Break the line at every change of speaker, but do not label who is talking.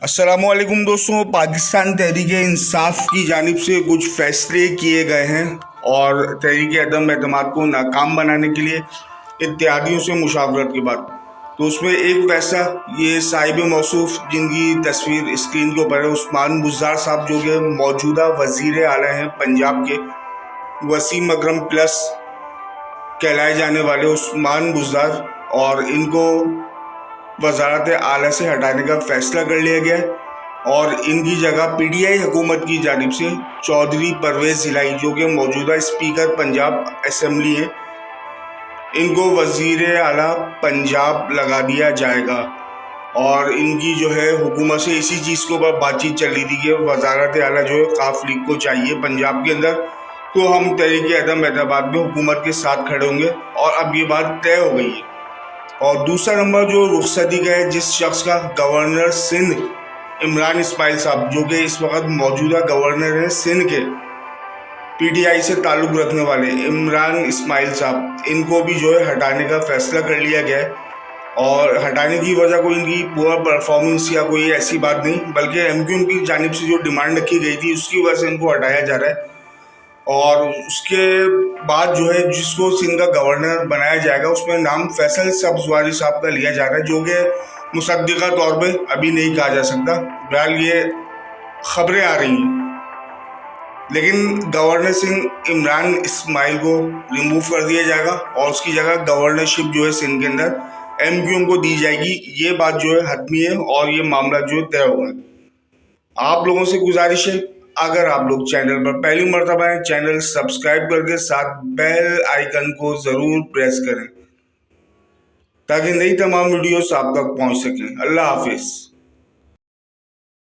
अस्सलामुअलैकुम दोस्तों। पाकिस्तान तहरीक इंसाफ की जानिब से कुछ फैसले किए गए हैं और तहरीक अदम एतमाद को नाकाम बनाने के लिए इत्तेहादियों से मुशावरत की बात। तो उसमें एक फैसला ये साहिब मौसूफ जिनकी तस्वीर स्क्रीन के ऊपर है, उस्मान बुज़दार साहब, जो कि मौजूदा वज़ीर आला हैं पंजाब के, वसीम अकरम प्लस कहलाए जाने वाले उस्मान बुज़दार, और इनको वजारत आला से हटाने का फैसला कर लिया गया है और इनकी जगह पीटीआई हुकूमत की जानिब से चौधरी परवेज़ इलाही, जो कि मौजूदा स्पीकर पंजाब असम्बली हैं, इनको वज़ीर आला पंजाब लगा दिया जाएगा। और इनकी जो है हुकूमत से इसी चीज़ के ऊपर बातचीत चल रही थी कि वजारत आला जो है काफ लीग को चाहिए पंजाब के अंदर, तो हम तहरीक अदम एतमाद में हुकूमत के साथ खड़े होंगे, और अब ये बात तय हो गई है। और दूसरा नंबर जो रुखसती का है, जिस शख्स का, गवर्नर सिंध इमरान इस्माइल साहब, जो कि इस वक्त मौजूदा गवर्नर हैं सिंध के, पीटीआई से ताल्लुक़ रखने वाले इमरान इस्माइल साहब, इनको भी जो है हटाने का फैसला कर लिया गया है। और हटाने की वजह कोई इनकी पुअर परफॉर्मेंस या कोई ऐसी बात नहीं, बल्कि एमक्यूएम की जानिब से जो डिमांड रखी गई थी उसकी वजह से इनको हटाया जा रहा है। और उसके बाद जो है जिसको सिंध का गवर्नर बनाया जाएगा, उसमें नाम फैसल सब्ज़वारी साहब का लिया जा रहा है, जो कि मुसद्दिक़ा तौर पे अभी नहीं कहा जा सकता। बहरहाल ये खबरें आ रही हैं, लेकिन गवर्नर सिंध इमरान इस्माइल को रिमूव कर दिया जाएगा और उसकी जगह गवर्नरशिप जो है सिंध के अंदर एमक्यूएम को दी जाएगी। ये बात जो है हतमी है और ये मामला जो है तय हुआ है। आप लोगों से गुजारिश है, अगर आप लोग चैनल पर पहली मर्तबा हैं, चैनल सब्सक्राइब करके साथ बेल आइकन को ज़रूर प्रेस करें ताकि नई तमाम वीडियोस आप तक पहुंच सकें। अल्लाह हाफिज़।